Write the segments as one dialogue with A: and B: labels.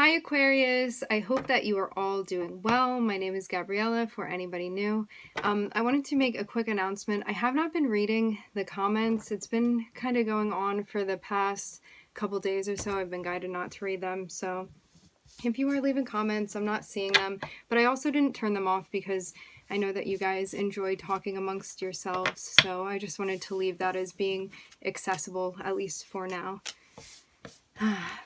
A: Hi Aquarius, I hope that you are all doing well. My name is Gabriella, for anybody new. I wanted to make a quick announcement. I have not been reading the comments. It's been kind of going on for the past couple days or so. I've been guided not to read them, so if you are leaving comments, I'm not seeing them, but I also didn't turn them off because I know that you guys enjoy talking amongst yourselves, so I just wanted to leave that as being accessible, at least for now.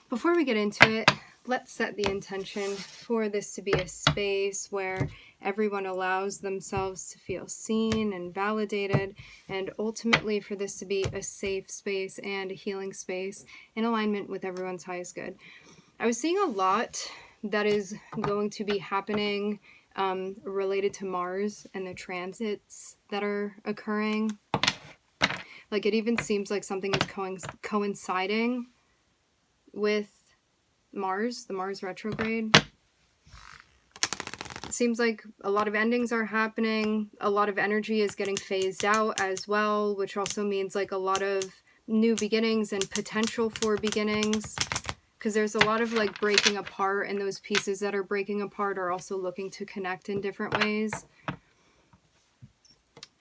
A: Before we get into it, let's set the intention for this to be a space where everyone allows themselves to feel seen and validated, and ultimately for this to be a safe space and a healing space in alignment with everyone's highest good. I was seeing a lot that is going to be happening related to Mars and the transits that are occurring. Like, it even seems like something is coinciding with Mars, the Mars retrograde. It seems like a lot of endings are happening. A lot of energy is getting phased out as well, which also means like a lot of new beginnings and potential for beginnings. Because there's a lot of like breaking apart, and those pieces that are breaking apart are also looking to connect in different ways.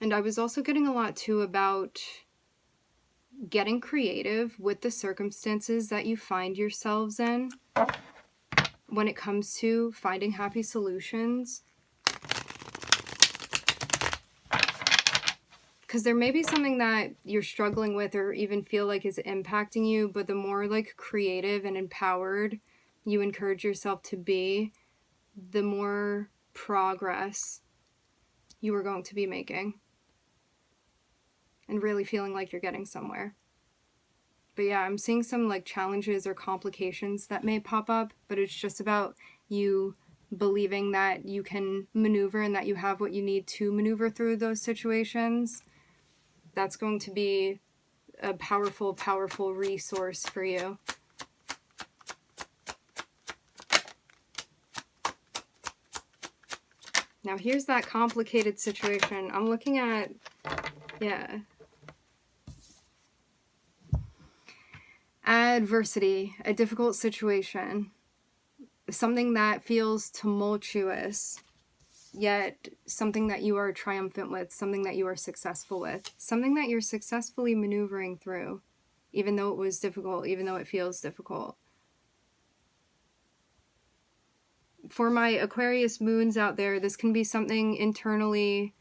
A: And I was also getting a lot too about getting creative with the circumstances that you find yourselves in when it comes to finding happy solutions. Because there may be something that you're struggling with or even feel like is impacting you, but the more like creative and empowered you encourage yourself to be, the more progress you are going to be making and really feeling like you're getting somewhere. But yeah, I'm seeing some like challenges or complications that may pop up, but it's just about you believing that you can maneuver and that you have what you need to maneuver through those situations. That's going to be a powerful, powerful resource for you. Now here's that complicated situation. I'm looking at, yeah. Adversity, a difficult situation, something that feels tumultuous, yet something that you are triumphant with, something that you are successful with, something that you're successfully maneuvering through, even though it was difficult, even though it feels difficult. For my Aquarius moons out there, this can be something internally.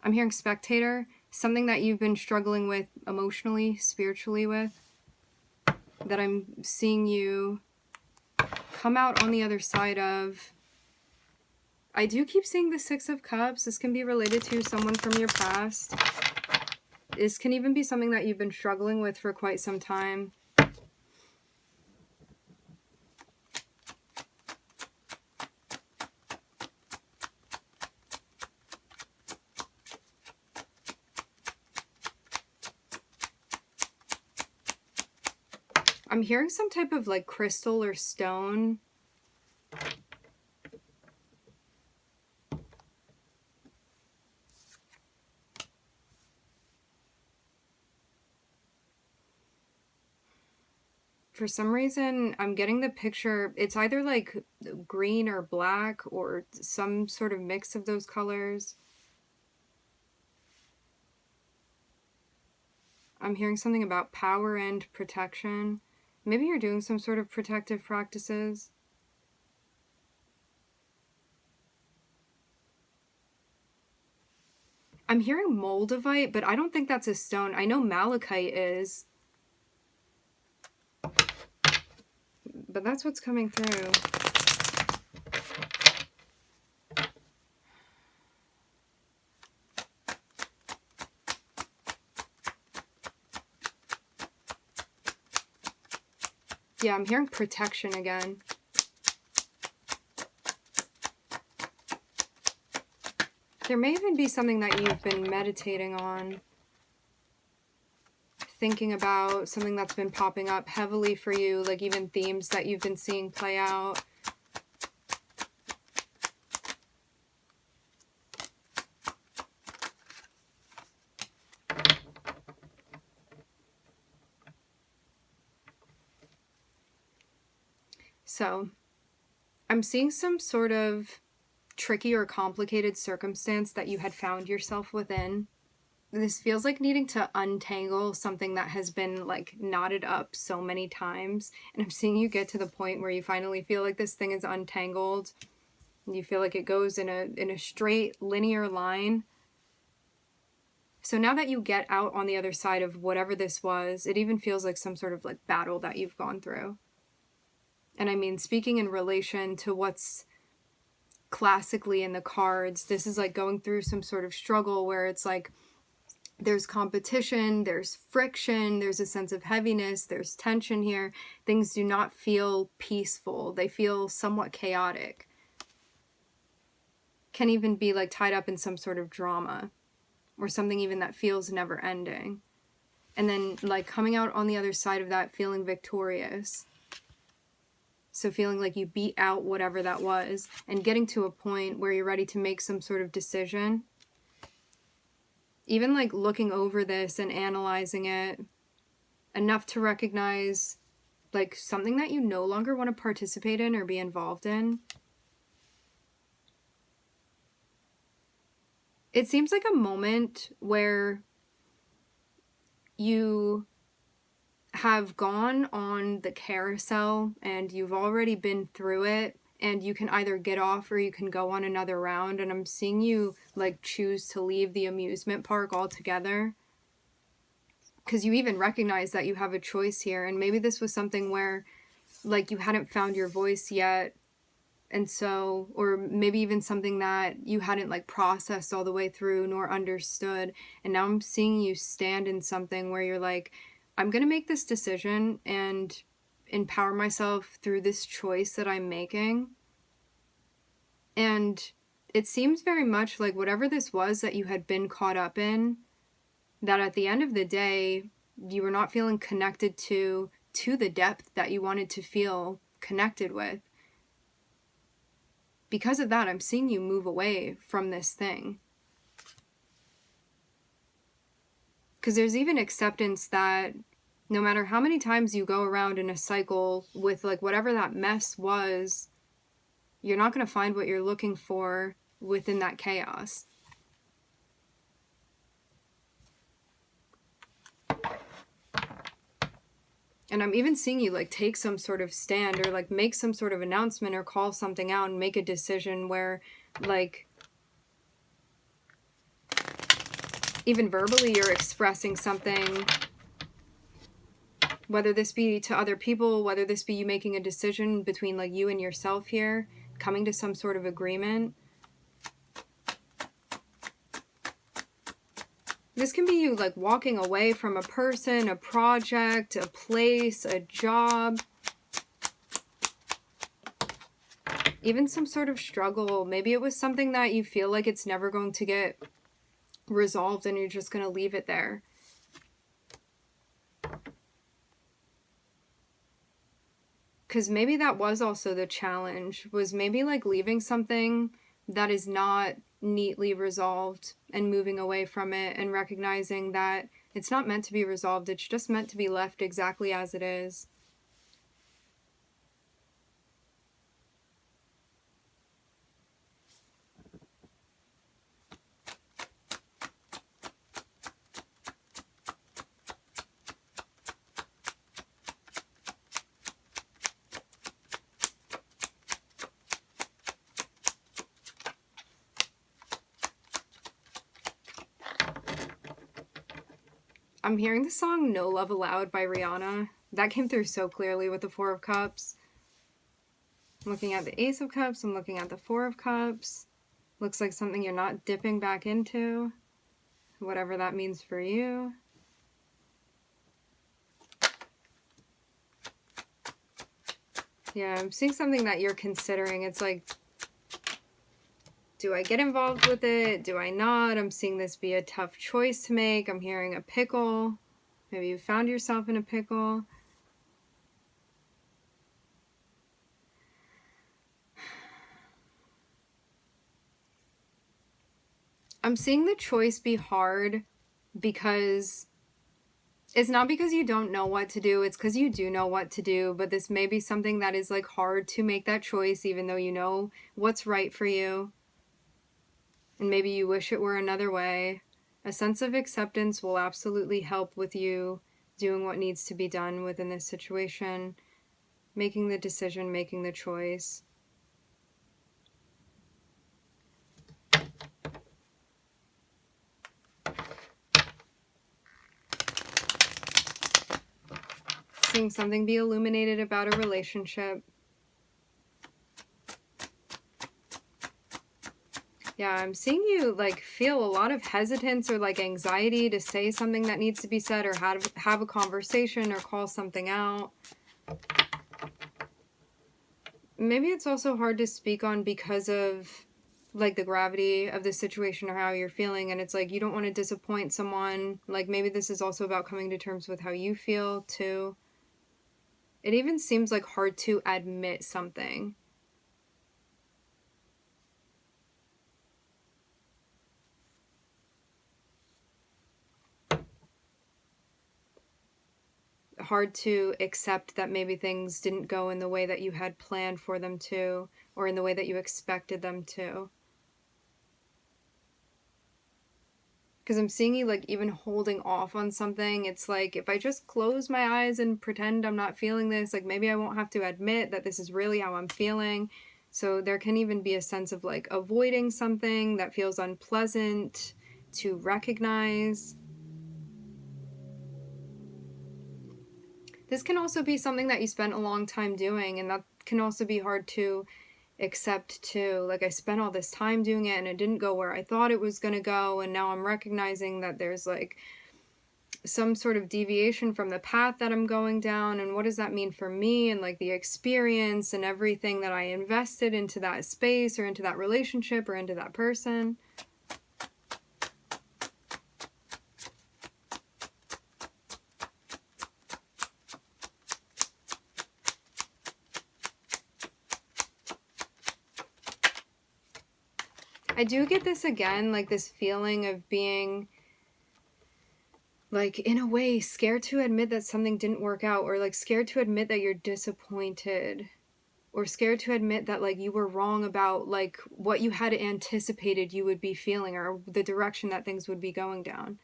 A: I'm hearing spectator, something that you've been struggling with emotionally, spiritually with, that I'm seeing you come out on the other side of. I do keep seeing the Six of Cups. This can be related to someone from your past. This can even be something that you've been struggling with for quite some time. I'm hearing some type of like crystal or stone. For some reason, I'm getting the picture, it's either like green or black or some sort of mix of those colors. I'm hearing something about power and protection. Maybe you're doing some sort of protective practices. I'm hearing moldavite, but I don't think that's a stone. I know malachite is. But that's what's coming through. Yeah, I'm hearing protection again. There may even be something that you've been meditating on. Thinking about something that's been popping up heavily for you, like even themes that you've been seeing play out. So I'm seeing some sort of tricky or complicated circumstance that you had found yourself within. This feels like needing to untangle something that has been like knotted up so many times. And I'm seeing you get to the point where you finally feel like this thing is untangled. And you feel like it goes in a straight linear line. So now that you get out on the other side of whatever this was, it even feels like some sort of like battle that you've gone through. And I mean, speaking in relation to what's classically in the cards, this is like going through some sort of struggle where it's like there's competition, there's friction, there's a sense of heaviness, there's tension here. Things do not feel peaceful. They feel somewhat chaotic. Can even be like tied up in some sort of drama or something even that feels never ending. And then like coming out on the other side of that feeling victorious. So feeling like you beat out whatever that was and getting to a point where you're ready to make some sort of decision. Even like looking over this and analyzing it enough to recognize like something that you no longer want to participate in or be involved in. It seems like a moment where you have gone on the carousel and you've already been through it, and you can either get off or you can go on another round. And I'm seeing you like choose to leave the amusement park altogether, because you even recognize that you have a choice here. And maybe this was something where like you hadn't found your voice yet, and so, or maybe even something that you hadn't like processed all the way through nor understood. And now I'm seeing you stand in something where you're like, I'm going to make this decision and empower myself through this choice that I'm making. And it seems very much like whatever this was that you had been caught up in, that at the end of the day, you were not feeling connected to the depth that you wanted to feel connected with. Because of that, I'm seeing you move away from this thing. Because there's even acceptance that no matter how many times you go around in a cycle with like whatever that mess was, you're not going to find what you're looking for within that chaos. And I'm even seeing you like take some sort of stand or like make some sort of announcement or call something out and make a decision where like even verbally you're expressing something, whether this be to other people, whether this be you making a decision between like you and yourself here, coming to some sort of agreement. This can be you like walking away from a person, a project, a place, a job. Even some sort of struggle. Maybe it was something that you feel like it's never going to get resolved and you're just going to leave it there. Because maybe that was also the challenge, was maybe like leaving something that is not neatly resolved and moving away from it and recognizing that it's not meant to be resolved. It's just meant to be left exactly as it is. I'm hearing the song No Love Allowed by Rihanna. That came through so clearly with the Four of Cups. I'm looking at the Ace of Cups. I'm looking at the Four of Cups. Looks like something you're not dipping back into. Whatever that means for you. Yeah, I'm seeing something that you're considering. It's like, do I get involved with it? Do I not? I'm seeing this be a tough choice to make. I'm hearing a pickle. Maybe you found yourself in a pickle. I'm seeing the choice be hard because It's not because you don't know what to do, it's because you do know what to do, but this may be something that is like hard to make that choice even though you know what's right for you. And maybe you wish it were another way. A sense of acceptance will absolutely help with you doing what needs to be done within this situation, making the decision, making the choice. Seeing something be illuminated about a relationship. Yeah, I'm seeing you like feel a lot of hesitance or like anxiety to say something that needs to be said, or have a conversation or call something out. Maybe it's also hard to speak on because of like the gravity of the situation or how you're feeling, and it's like you don't want to disappoint someone. Like maybe this is also about coming to terms with how you feel too. It even seems like hard to admit something. Hard to accept that maybe things didn't go in the way that you had planned for them to, or in the way that you expected them to. Because I'm seeing you like even holding off on something. It's like, if I just close my eyes and pretend I'm not feeling this, like maybe I won't have to admit that this is really how I'm feeling. So there can even be a sense of like avoiding something that feels unpleasant to recognize. This can also be something that you spent a long time doing, and that can also be hard to accept too. Like, I spent all this time doing it and it didn't go where I thought it was going to go, and now I'm recognizing that there's like some sort of deviation from the path that I'm going down, and what does that mean for me, and like the experience and everything that I invested into that space or into that relationship or into that person. I do get this again, like this feeling of being like, in a way, scared to admit that something didn't work out, or like scared to admit that you're disappointed, or scared to admit that like you were wrong about like what you had anticipated you would be feeling, or the direction that things would be going down.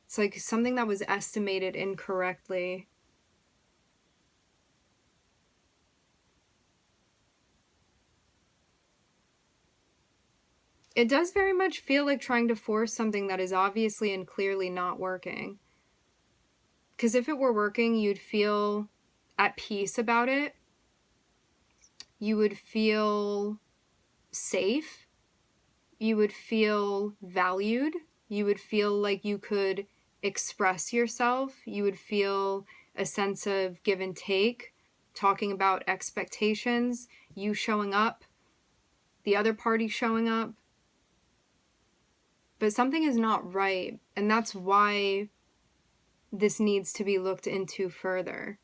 A: It's like something that was estimated incorrectly. It does very much feel like trying to force something that is obviously and clearly not working. Because if it were working, you'd feel at peace about it. You would feel safe. You would feel valued. You would feel like you could express yourself. You would feel a sense of give and take, talking about expectations, you showing up, the other party showing up. But something is not right, and that's why this needs to be looked into further.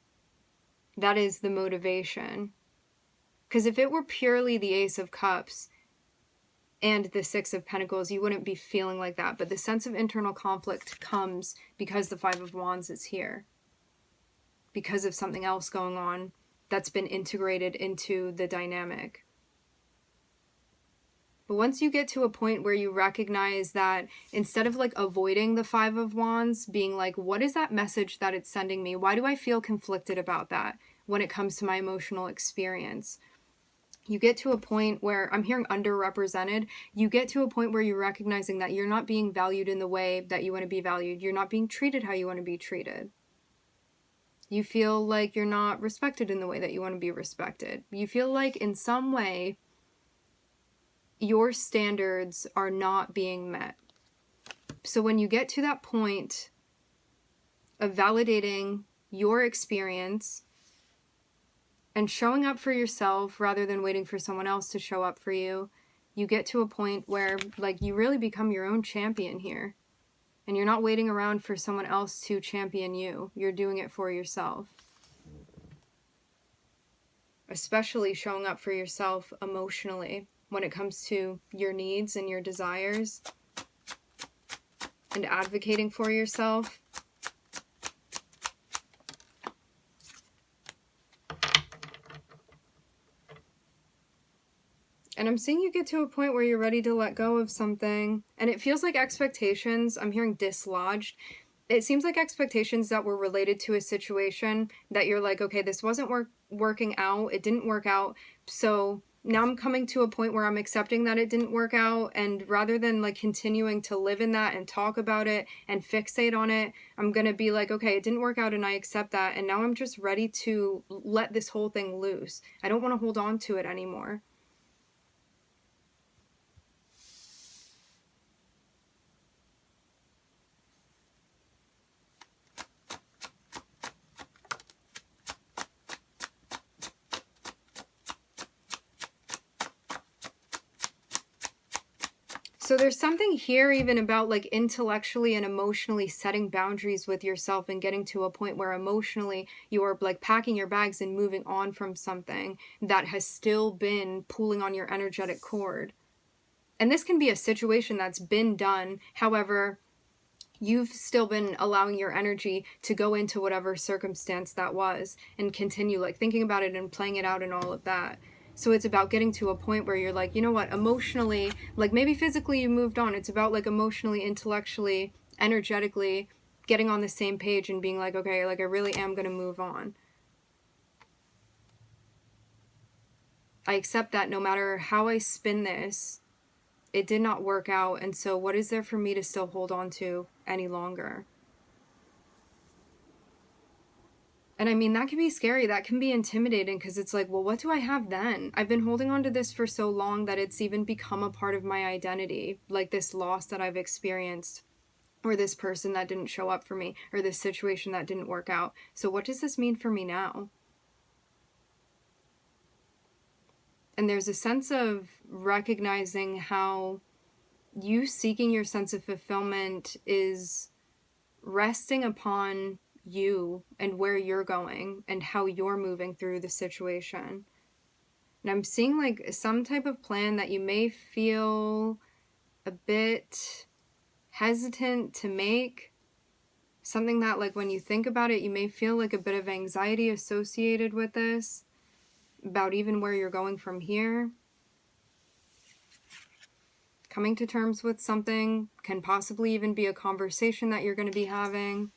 A: That is the motivation. Because if it were purely the Ace of Cups and the Six of Pentacles, you wouldn't be feeling like that. But the sense of internal conflict comes because the Five of Wands is here. Because of something else going on that's been integrated into the dynamic. But once you get to a point where you recognize that instead of like avoiding the Five of Wands, being like, what is that message that it's sending me? Why do I feel conflicted about that when it comes to my emotional experience? You get to a point where, I'm hearing underrepresented, you get to a point where you're recognizing that you're not being valued in the way that you want to be valued. You're not being treated how you want to be treated. You feel like you're not respected in the way that you want to be respected. You feel like in some way your standards are not being met. So when you get to that point of validating your experience and showing up for yourself rather than waiting for someone else to show up for you, you get to a point where like you really become your own champion here. And you're not waiting around for someone else to champion you. You're doing it for yourself. Especially showing up for yourself emotionally when it comes to your needs and your desires. and advocating for yourself. And I'm seeing you get to a point where you're ready to let go of something. And it feels like expectations, I'm hearing dislodged. It seems like expectations that were related to a situation that you're like, okay, this wasn't working out. It didn't work out. So now I'm coming to a point where I'm accepting that it didn't work out. And rather than like continuing to live in that and talk about it and fixate on it, I'm going to be like, okay, it didn't work out and I accept that. And now I'm just ready to let this whole thing loose. I don't want to hold on to it anymore. So there's something here even about like intellectually and emotionally setting boundaries with yourself and getting to a point where emotionally you are like packing your bags and moving on from something that has still been pulling on your energetic cord. And this can be a situation that's been done. However, you've still been allowing your energy to go into whatever circumstance that was and continue like thinking about it and playing it out and all of that. So it's about getting to a point where you're like, you know what, emotionally, like maybe physically you moved on. It's about like emotionally, intellectually, energetically getting on the same page and being like, okay, like I really am going to move on. I accept that no matter how I spin this, it did not work out. And so what is there for me to still hold on to any longer? And I mean, that can be scary. That can be intimidating because it's like, well, what do I have then? I've been holding on to this for so long that it's even become a part of my identity, like this loss that I've experienced, or this person that didn't show up for me, or this situation that didn't work out. So what does this mean for me now? And there's a sense of recognizing how you seeking your sense of fulfillment is resting upon you and where you're going and how you're moving through the situation. And I'm seeing like some type of plan that you may feel a bit hesitant to make. Something that like when you think about it, you may feel like a bit of anxiety associated with this, about even where you're going from here. Coming to terms with something can possibly even be a conversation that you're going to be having.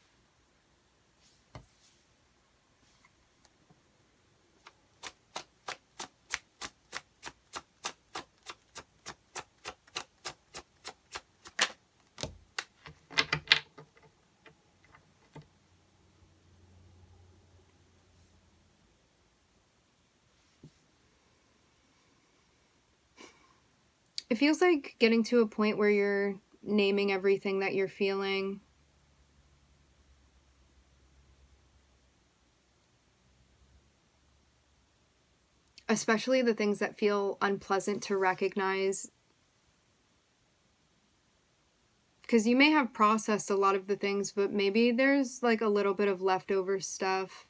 A: It feels like getting to a point where you're naming everything that you're feeling. Especially the things that feel unpleasant to recognize. Because you may have processed a lot of the things, but maybe there's like a little bit of leftover stuff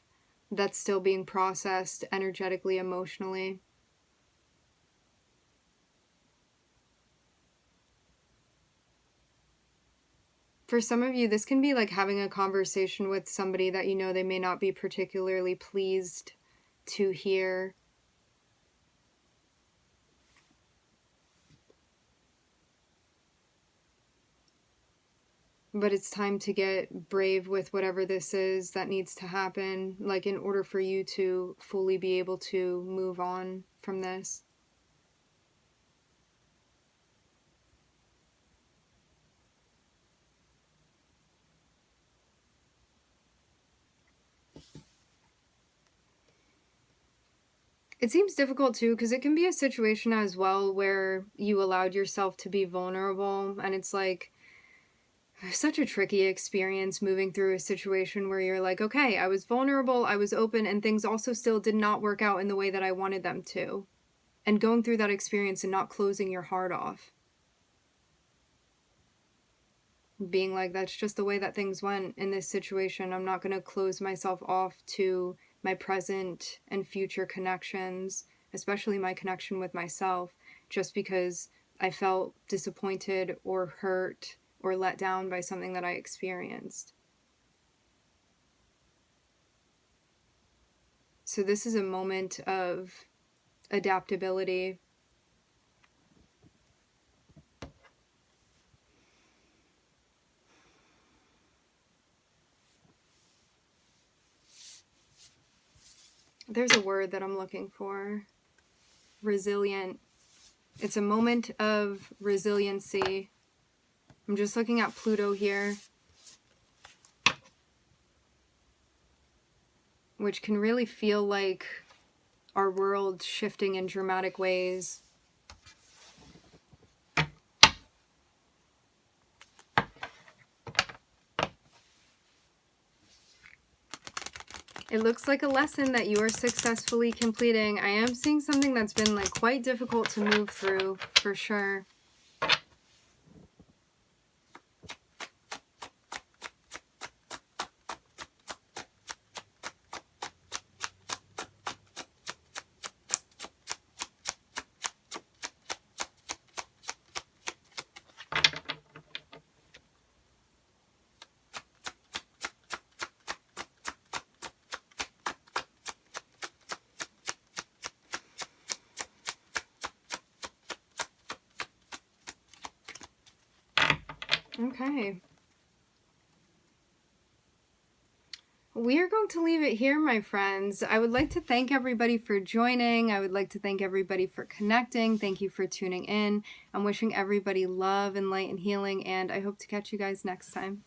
A: that's still being processed energetically, emotionally. For some of you, this can be like having a conversation with somebody that you know they may not be particularly pleased to hear. But it's time to get brave with whatever this is that needs to happen, like in order for you to fully be able to move on from this. It seems difficult too, because it can be a situation as well where you allowed yourself to be vulnerable, and it's like such a tricky experience moving through a situation where you're like, okay, I was vulnerable, I was open, and things also still did not work out in the way that I wanted them to. And going through that experience and not closing your heart off. Being like, that's just the way that things went in this situation. I'm not going to close myself off to my present and future connections, especially my connection with myself, just because I felt disappointed or hurt or let down by something that I experienced. So this is a moment of adaptability. There's a word that I'm looking for. Resilient. It's a moment of resiliency. I'm just looking at Pluto here, which can really feel like our world shifting in dramatic ways. It looks like a lesson that you are successfully completing. I am seeing something that's been like quite difficult to move through, for sure. Okay. We are going to leave it here, my friends. I would like to thank everybody for joining. I would like to thank everybody for connecting. Thank you for tuning in. I'm wishing everybody love and light and healing, and I hope to catch you guys next time.